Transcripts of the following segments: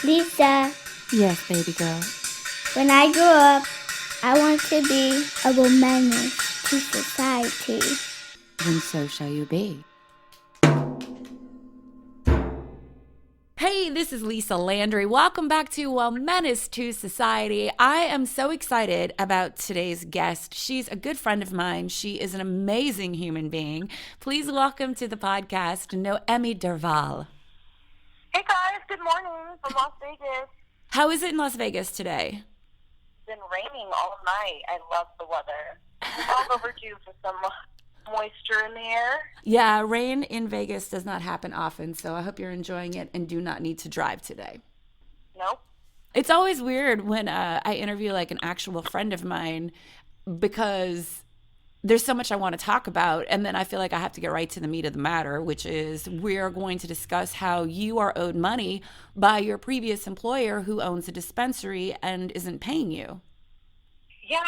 Lisa, Yes, baby girl. when I grow up, I want to be a menace to society. Then so shall you be. Hey, this is Lisa Landry. Welcome back to A Menace to Society. I am so excited about today's guest. She's a good friend of mine. She is an amazing human being. Please welcome to the podcast, Noemie Derval. Hey guys, good morning from Las Vegas. How is it in Las Vegas today? It's been raining all night. I love the weather. It's all overdue for some moisture in the air. Yeah, rain in Vegas does not happen often, so I hope you're enjoying it and do not need to drive today. Nope. It's always weird when I interview like an actual friend of mine because there's so much I want to talk about. And then I feel like I have to get right to the meat of the matter, which is we're going to discuss how you are owed money by your previous employer who owns a dispensary and isn't paying you. Yeah,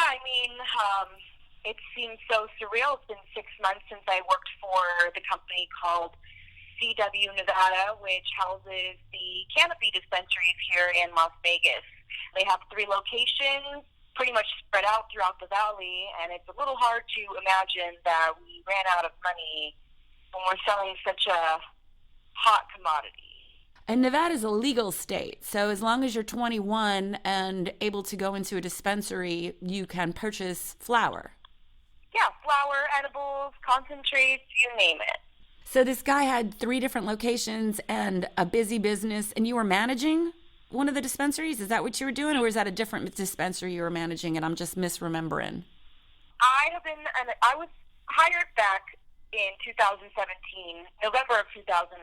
it seems so surreal. It's been 6 months since I worked for the company called CW Nevada, which houses the cannabis dispensaries here in Las Vegas. They have 3 locations, pretty much spread out throughout the valley, and it's a little hard to imagine that we ran out of money when we're selling such a hot commodity. And Nevada's a legal state. So as long as you're 21 and able to go into a dispensary, you can purchase flower. Yeah, flour, edibles, concentrates, you name it. So this guy had 3 different locations and a busy business, and you were managing one of the dispensaries? Is that what you were doing, or is that a different dispensary you were managing and I'm just misremembering? I was hired back in 2017, November of 2017,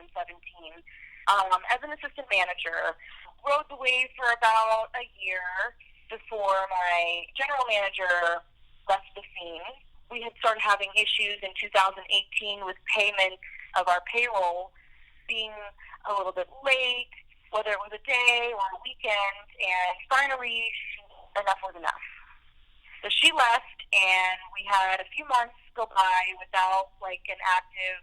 as an assistant manager. Rode the wave for about a year before my general manager left the scene. We had started having issues in 2018 with payment of our payroll being a little bit late, whether it was a day or a weekend, and finally enough was enough. So she left, and we had a few months go by without like an active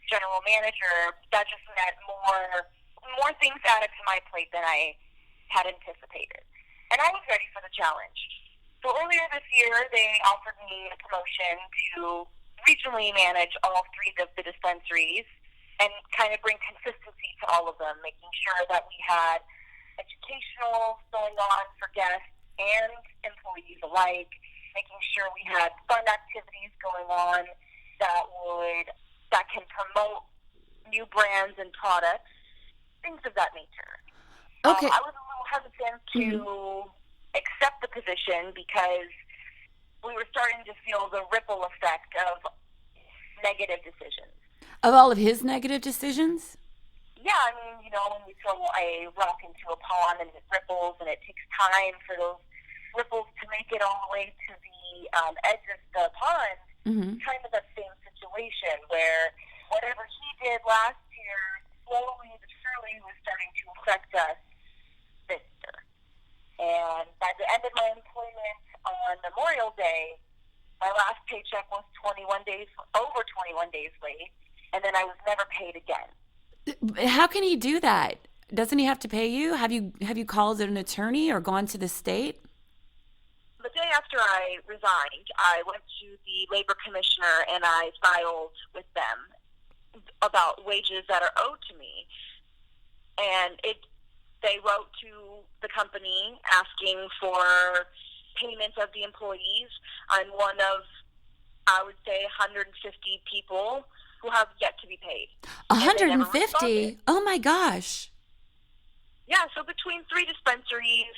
general manager. That just meant more things added to my plate than I had anticipated. And I was ready for the challenge. So earlier this year, they offered me a promotion to regionally manage all 3 of the dispensaries and kind of bring consistency to all of them, making sure that we had educational going on for guests and employees alike, making sure we had fun activities going on that can promote new brands and products, things of that nature. Okay. I was a little hesitant to accept the position because we were starting to feel the ripple effect of negative decisions. Of all of his negative decisions? Yeah, when you throw a rock into a pond and it ripples, and it takes time for those ripples to make it all the way to the edge of the pond, kind of that same situation where whatever he did last year slowly but surely was starting to affect us this year. And by the end of my employment on Memorial Day, my last paycheck was over 21 days late, and then I was never paid again. How can he do that? Doesn't he have to pay you? Have you called an attorney or gone to the state? The day after I resigned, I went to the labor commissioner and I filed with them about wages that are owed to me. And they wrote to the company asking for payment of the employees. I'm one of, I would say, 150 people who have yet to be paid. 150? Oh my gosh. Yeah, so between 3 dispensaries,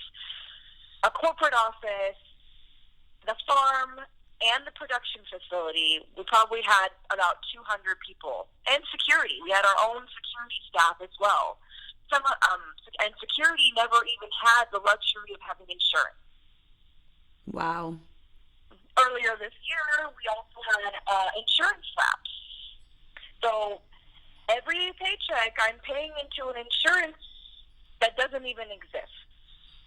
a corporate office, the farm, and the production facility, we probably had about 200 people. And security. We had our own security staff as well. And security never even had the luxury of having insurance. Wow. Earlier this year, we also had insurance lapse. So every paycheck, I'm paying into an insurance that doesn't even exist.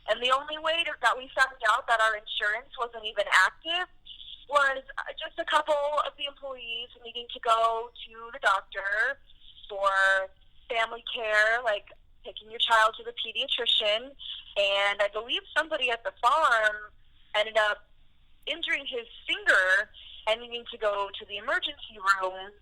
And the only way that we found out that our insurance wasn't even active was just a couple of the employees needing to go to the doctor for family care, like taking your child to the pediatrician, and I believe somebody at the farm ended up injuring his finger and needing to go to the emergency room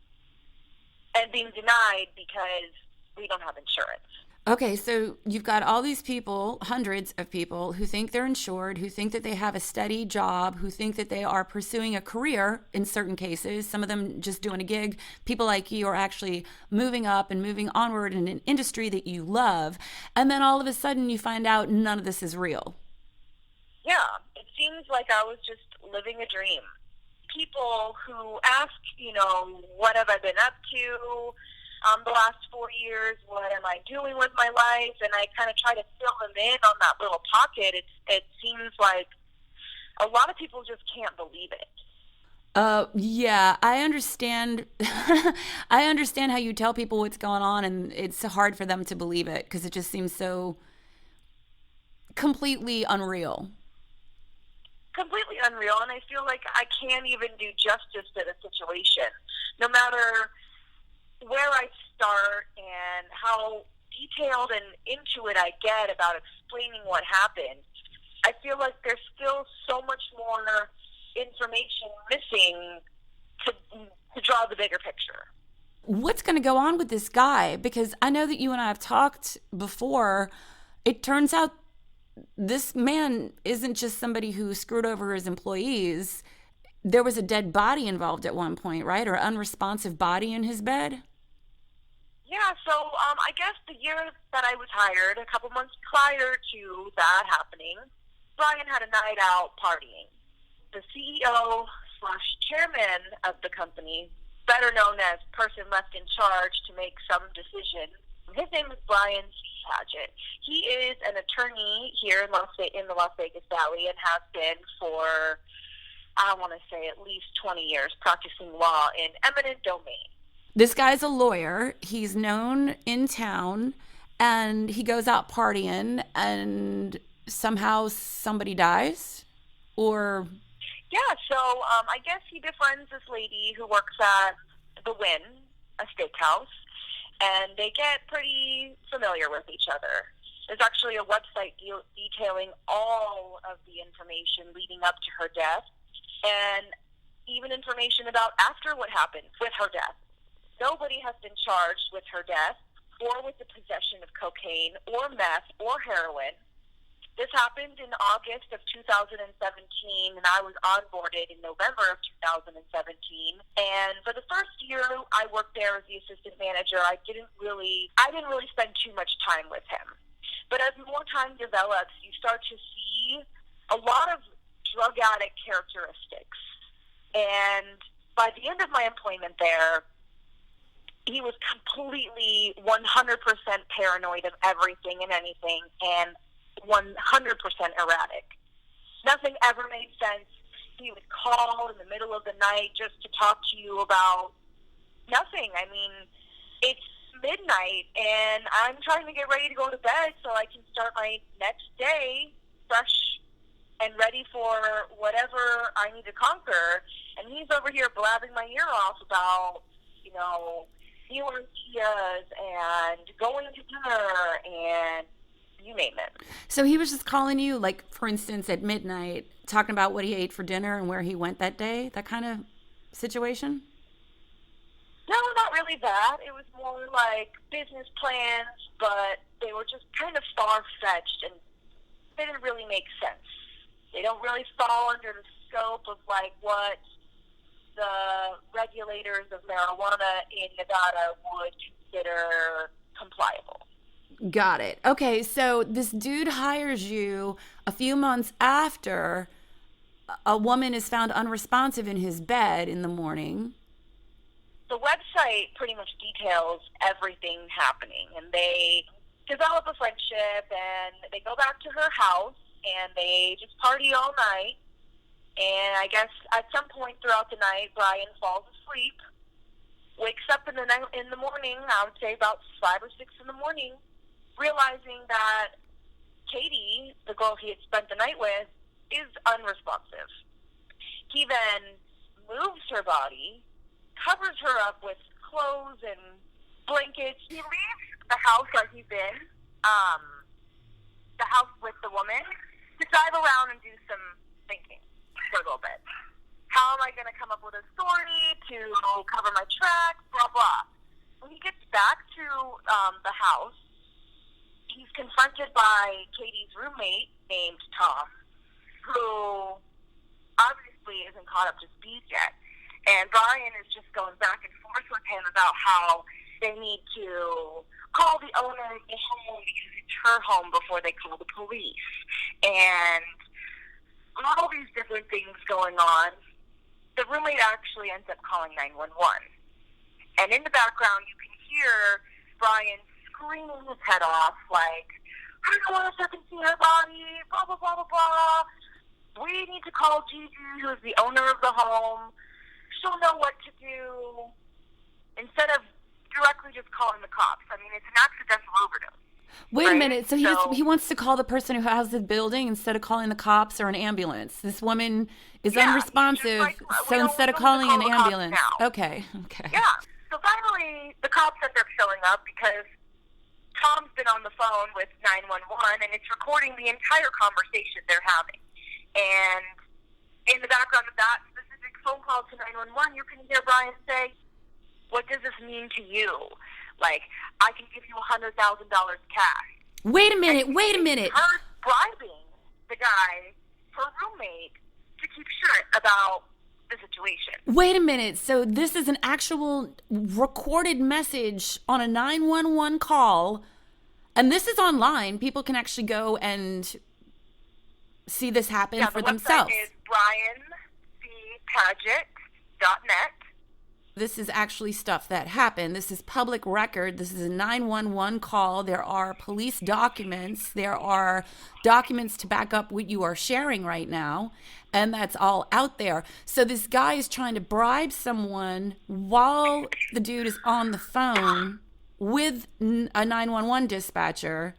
and being denied because we don't have insurance. Okay, so you've got all these people, hundreds of people, who think they're insured, who think that they have a steady job, who think that they are pursuing a career in certain cases, some of them just doing a gig. People like you are actually moving up and moving onward in an industry that you love. And then all of a sudden you find out none of this is real. Yeah, it seems like I was just living a dream. People who ask, what have I been up to the last 4 years? What am I doing with my life? And I kind of try to fill them in on that little pocket. It seems like a lot of people just can't believe it. Yeah, I understand. I understand how you tell people what's going on, and it's hard for them to believe it because it just seems so completely unreal. Completely unreal, and I feel like I can't even do justice to the situation. No matter where I start and how detailed and into it I get about explaining what happened, I feel like there's still so much more information missing to draw the bigger picture. What's going to go on with this guy? Because I know that you and I have talked before. It turns out this man isn't just somebody who screwed over his employees. There was a dead body involved at one point, right? Or unresponsive body in his bed? Yeah, so I guess the year that I was hired, a couple months prior to that happening, Brian had a night out partying. The CEO/chairman of the company, better known as person left in charge to make some decision, his name is Brian Padgett. He is an attorney here in the Las Vegas Valley and has been for, I want to say, at least 20 years practicing law in eminent domain. This guy's a lawyer. He's known in town, and he goes out partying, and somehow somebody dies? Or... Yeah, so I guess he befriends this lady who works at the Wynn, a steakhouse, and they get pretty familiar with each other. There's actually a website detailing all of the information leading up to her death, and even information about after what happened with her death. Nobody has been charged with her death or with the possession of cocaine or meth or heroin. This happened in August of 2017, and I was onboarded in November of 2017. And for the first year I worked there as the assistant manager, I didn't really spend too much time with him. But as more time develops, you start to see a lot of drug addict characteristics. And by the end of my employment there, he was completely 100% paranoid of everything and anything, and 100% erratic. Nothing ever made sense. He would call in the middle of the night just to talk to you about nothing. I mean, it's midnight, and I'm trying to get ready to go to bed so I can start my next day fresh and ready for whatever I need to conquer. And he's over here blabbing my ear off about, new ideas and going to dinner and you name it. So he was just calling you, like, for instance, at midnight, talking about what he ate for dinner and where he went that day? That kind of situation? No, not really that. It was more like business plans, but they were just kind of far-fetched and they didn't really make sense. They don't really fall under the scope of, like, what the regulators of marijuana in Nevada would consider compliable. Got it. Okay, so this dude hires you a few months after a woman is found unresponsive in his bed in the morning. The website pretty much details everything happening, and they develop a friendship, and they go back to her house, and they just party all night. And I guess at some point throughout the night, Brian falls asleep, wakes up in the morning, I would say about 5 or 6 in the morning, realizing that Katie, the girl he had spent the night with, is unresponsive. He then moves her body, covers her up with clothes and blankets. He leaves the house like he's in, the house with the woman to drive around and do some thinking for a little bit. How am I going to come up with a story to cover my tracks, blah, blah. When he gets back to the house, he's confronted by Katie's roommate named Tom, who obviously isn't caught up to speed yet. And Brian is just going back and forth with him about how they need to call the owner of the home because it's her home before they call the police. And all these different things going on. The roommate actually ends up calling 911. And in the background, you can hear Brian screaming his head off, like, I don't want to fucking see her body, blah, blah, blah, blah, blah. We need to call Gigi, who is the owner of the home. She'll know what to do. Instead of directly just calling the cops. I mean, it's an accidental overdose. Wait right? a minute. So he wants to call the person who has the building instead of calling the cops or an ambulance. This woman is unresponsive, like, so instead of calling an ambulance. Okay. Yeah. So finally, the cops end up showing up because Tom's been on the phone with 911, and it's recording the entire conversation they're having. And in the background of that specific phone call to 911, you can hear Brian say, what does this mean to you? Like, I can give you $100,000 cash. Wait a minute. Her bribing the guy, her roommate, to keep shut about the situation. Wait a minute. So this is an actual recorded message on a 911 call, and this is online. People can actually go and see this happen for themselves. The website is briancpaget.net. This is actually stuff that happened. This is public record. This is a 911 call. There are police documents. There are documents to back up what you are sharing right now. And that's all out there. So this guy is trying to bribe someone while the dude is on the phone with a 911 dispatcher.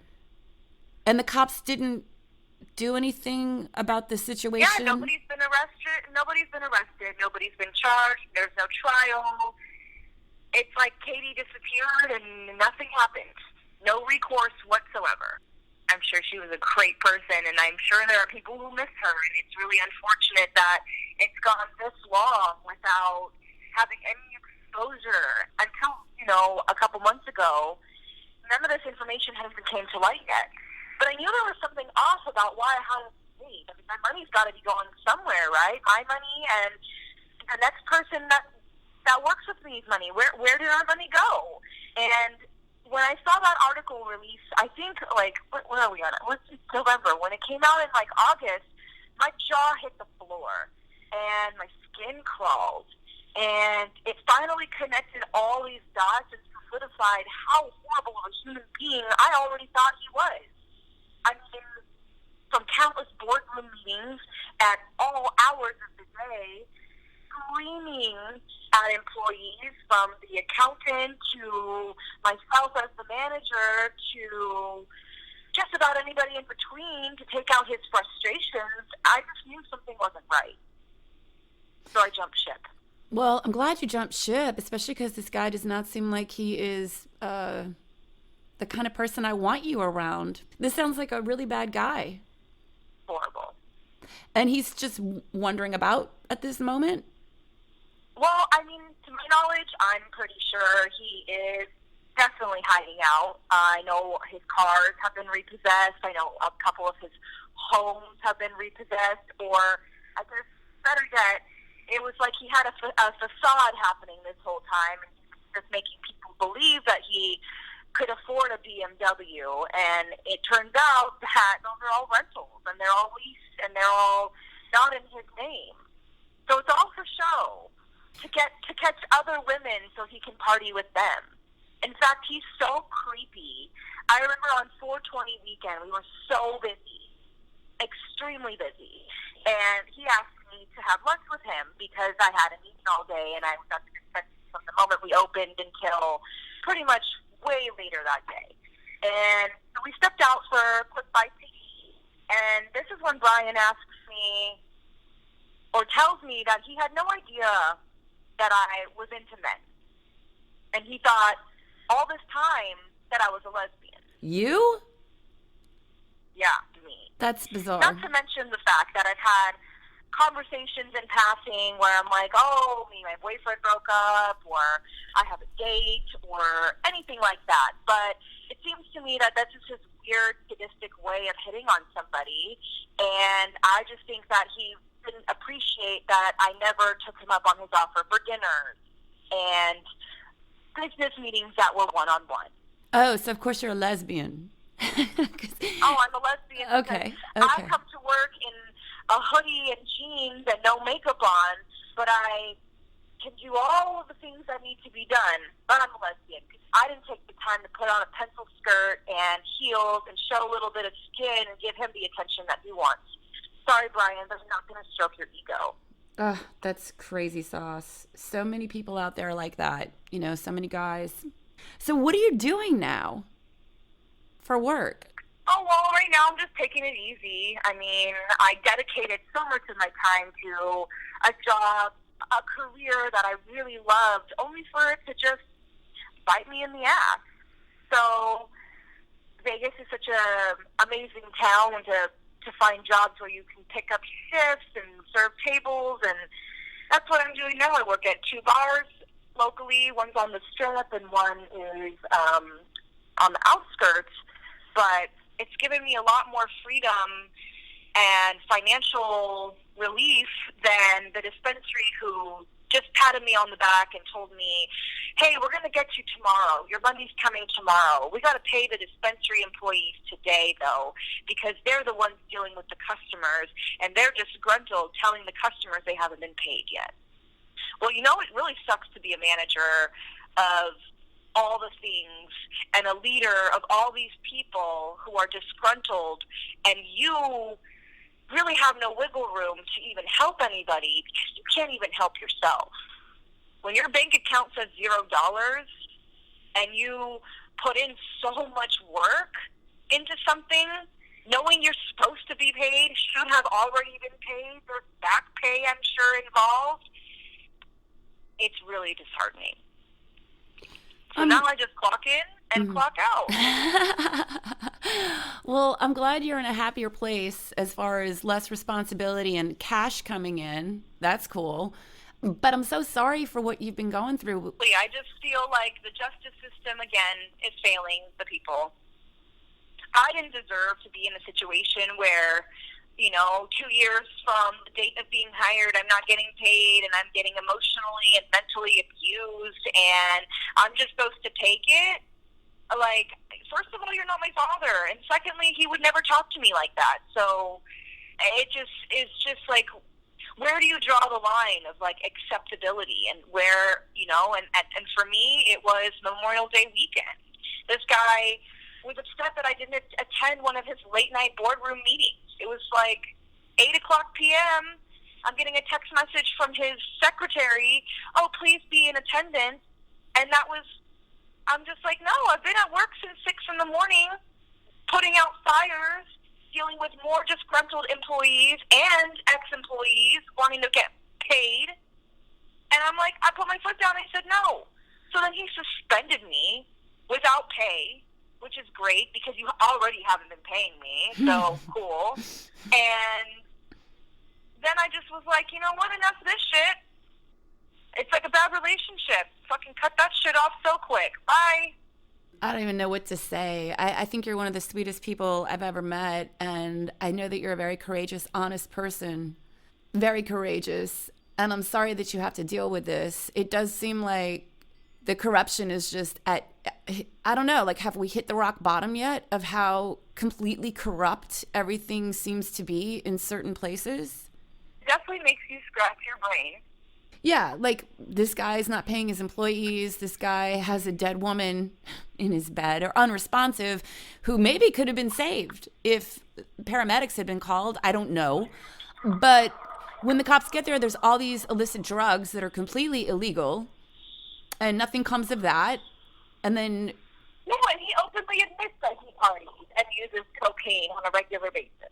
And the cops didn't do anything about the situation? Yeah, nobody's been arrested. Nobody's been charged. There's no trial. It's like Katie disappeared and nothing happened. No recourse whatsoever. I'm sure she was a great person, and I'm sure there are people who miss her, and it's really unfortunate that it's gone this long without having any exposure until, a couple months ago. None of this information has even came to light yet. But I knew there was something off about why I hadn't paid. I mean, my money's got to be going somewhere, right? My money and the next person that works with me's money. Where did our money go? And when I saw that article release, I think, where are we on it? What's November? When it came out in, August, my jaw hit the floor, and my skin crawled. And it finally connected all these dots and solidified how horrible of a human being I already thought he was. I mean, from countless boardroom meetings at all hours of the day, screaming at employees, from the accountant to myself as the manager to just about anybody in between, to take out his frustrations. I just knew something wasn't right. So I jumped ship. Well, I'm glad you jumped ship, especially because this guy does not seem like he is the kind of person I want you around. This sounds like a really bad guy. Horrible. And he's just wandering about at this moment? Well, I mean, to my knowledge, I'm pretty sure he is definitely hiding out. I know his cars have been repossessed. I know a couple of his homes have been repossessed. Or, I guess, better yet, it was like he had a facade happening this whole time, and he was just making people believe that he could afford a BMW, and it turns out that those are all rentals, and they're all leased, and they're all not in his name. So it's all for show, to catch other women so he can party with them. In fact, he's so creepy. I remember on 420 weekend, we were so busy, extremely busy, and he asked me to have lunch with him because I had a meeting all day, and I was at the dispensary from the moment we opened until pretty much way later that day. And so we stepped out for a quick bite to eat, and this is when Brian asks me, or tells me, that he had no idea that I was into men. And he thought all this time that I was a lesbian. You? That's bizarre. Not to mention the fact that I've had conversations in passing where I'm like, oh, me and my boyfriend broke up, or I have a date, or anything like that. But it seems to me that that's just his weird, sadistic way of hitting on somebody. And I just think that he didn't appreciate that I never took him up on his offer for dinners and business meetings that were one-on-one. Oh, so of course you're a lesbian. Oh, I'm a lesbian. Okay. I come to work in a hoodie and jeans and no makeup on, but I can do all of the things that need to be done. But I'm a lesbian because I didn't take the time to put on a pencil skirt and heels and show a little bit of skin and give him the attention that he wants. Sorry, Brian, but I'm not going to stroke your ego. Ugh, that's crazy sauce. So many people out there like that. You know, so many guys. So what are you doing now for work? Oh, well, right now I'm just taking it easy. I mean, I dedicated so much of my time to a job, a career that I really loved, only for it to just bite me in the ass. So Vegas is such an amazing town to find jobs where you can pick up shifts and serve tables, and that's what I'm doing now. I work at 2 bars locally. One's on the Strip and one is on the outskirts, but it's given me a lot more freedom and financial relief than the dispensary who just patted me on the back and told me, hey, we're going to get you tomorrow. Your money's coming tomorrow. We got to pay the dispensary employees today, though, because they're the ones dealing with the customers, and they're disgruntled telling the customers they haven't been paid yet. Well, you know, it really sucks to be a manager of all the things and a leader of all these people who are disgruntled, and you really have no wiggle room to even help anybody because you can't even help yourself. When your bank account says $0 and you put in so much work into something, knowing you're supposed to be paid, should have already been paid, there's back pay, I'm sure, involved, it's really disheartening. So now I just clock in and clock out. Well, I'm glad you're in a happier place as far as less responsibility and cash coming in. That's cool. But I'm so sorry for what you've been going through. I just feel like the justice system, again, is failing the people. I didn't deserve to be in a situation where, 2 years from the date of being hired, I'm not getting paid and I'm getting emotionally and mentally abused, and I'm just supposed to take it. Like, first of all, you're not my father, and secondly, he would never talk to me like that. So it just is just like, where do you draw the line of like acceptability, and where, and for me, it was Memorial Day weekend. This guy was upset that I didn't attend one of his late night boardroom meetings. It was like 8:00 p.m. I'm getting a text message from his secretary, oh, please be in attendance. And I'm just like, no, I've been at work since 6 in the morning, putting out fires, dealing with more disgruntled employees and ex-employees wanting to get paid. And I'm like, I put my foot down and I said no. So then he suspended me without pay, which is great because you already haven't been paying me, so cool. And then I just was like, you know what, enough of this shit. It's like a bad relationship. Fucking cut that shit off so quick. Bye. I don't even know what to say. I think you're one of the sweetest people I've ever met, and I know that you're a very courageous, honest person. Very courageous. And I'm sorry that you have to deal with this. It does seem like the corruption is just I don't know, like, have we hit the rock bottom yet of how completely corrupt everything seems to be in certain places? Definitely makes you scratch your brain. Yeah, like, this guy's not paying his employees. This guy has a dead woman in his bed, or unresponsive, who maybe could have been saved if paramedics had been called. I don't know. But when the cops get there, there's all these illicit drugs that are completely illegal, and nothing comes of that. And then... No, and he openly admits that he parties and uses cocaine on a regular basis,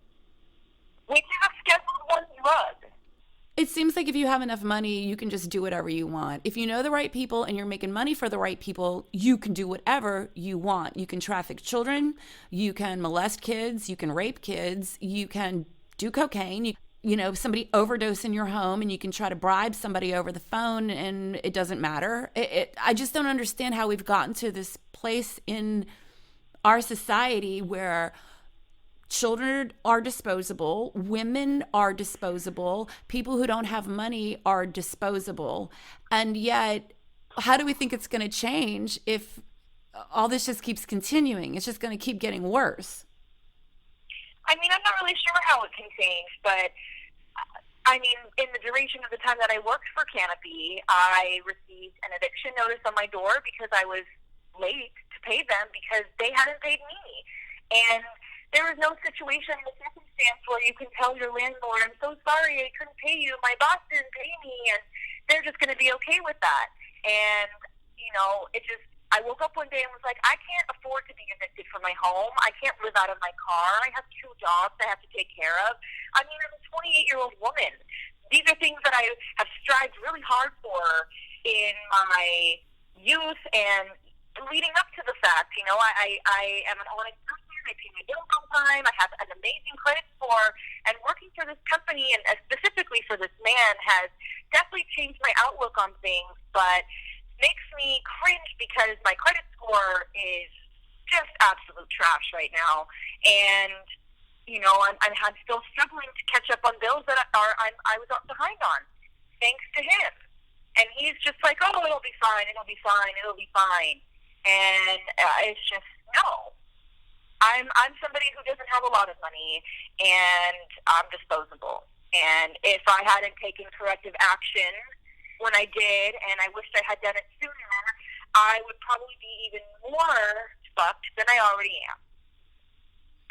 which is a Schedule 1 drug. It seems like if you have enough money, you can just do whatever you want. If you know the right people and you're making money for the right people, you can do whatever you want. You can traffic children, you can molest kids, you can rape kids, you can do cocaine. Somebody overdose in your home and you can try to bribe somebody over the phone and it doesn't matter. I just don't understand how we've gotten to this place in our society where children are disposable, women are disposable, people who don't have money are disposable. And yet, how do we think it's going to change if all this just keeps continuing? It's just going to keep getting worse. I mean, I'm not really sure how it can change, but I mean, in the duration of the time that I worked for Canopy, I received an eviction notice on my door because I was late to pay them because they hadn't paid me. And there is no situation or circumstance where you can tell your landlord, I'm so sorry, I couldn't pay you, my boss didn't pay me, and they're just going to be okay with that. And, I woke up one day and was like, I can't afford to be evicted from my home. I can't live out of my car. I have 2 jobs I have to take care of. I mean, I'm a 28-year-old woman. These are things that I have strived really hard for in my youth and leading up to the fact. I am an honest person. I pay my bills on time. I have an amazing credit score. And working for this company and specifically for this man has definitely changed my outlook on things, but makes me cringe because my credit score is just absolute trash right now. And, I'm still struggling to catch up on bills that I was behind on, thanks to him. And he's just like, oh, it'll be fine, it'll be fine, it'll be fine. And it's just, no. I'm somebody who doesn't have a lot of money, and I'm disposable. And if I hadn't taken corrective action when I did, and I wished I had done it sooner, I would probably be even more fucked than I already am.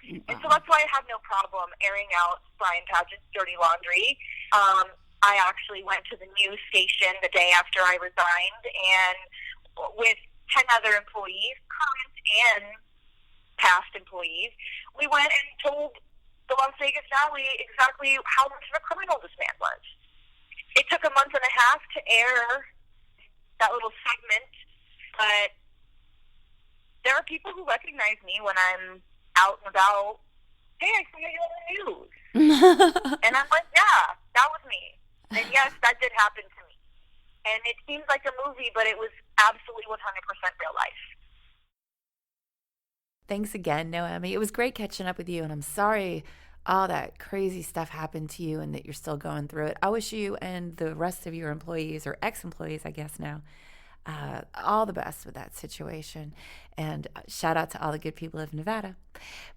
Wow. And so that's why I have no problem airing out Brian Padgett's dirty laundry. I actually went to the news station the day after I resigned, and with 10 other employees, current and past employees, we went and told the Las Vegas Valley exactly how much of a criminal this man was. It took a month and a half to air that little segment, but there are people who recognize me when I'm out and about. Hey, I see you on the news. And I'm like, yeah, that was me. And yes, that did happen to me. And it seems like a movie, but it was absolutely 100% real life. Thanks again, Noemie. It was great catching up with you, and I'm sorry all that crazy stuff happened to you and that you're still going through it. I wish you and the rest of your employees, or ex-employees, I guess now, all the best with that situation. And shout out to all the good people of Nevada.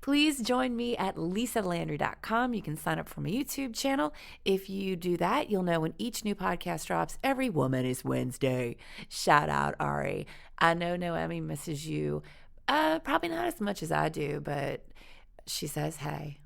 Please join me at lisalandry.com. You can sign up for my YouTube channel. If you do that, you'll know when each new podcast drops. Every woman is Wednesday. Shout out, Ari. I know Noemie misses you. Probably not as much as I do, but she says, hey.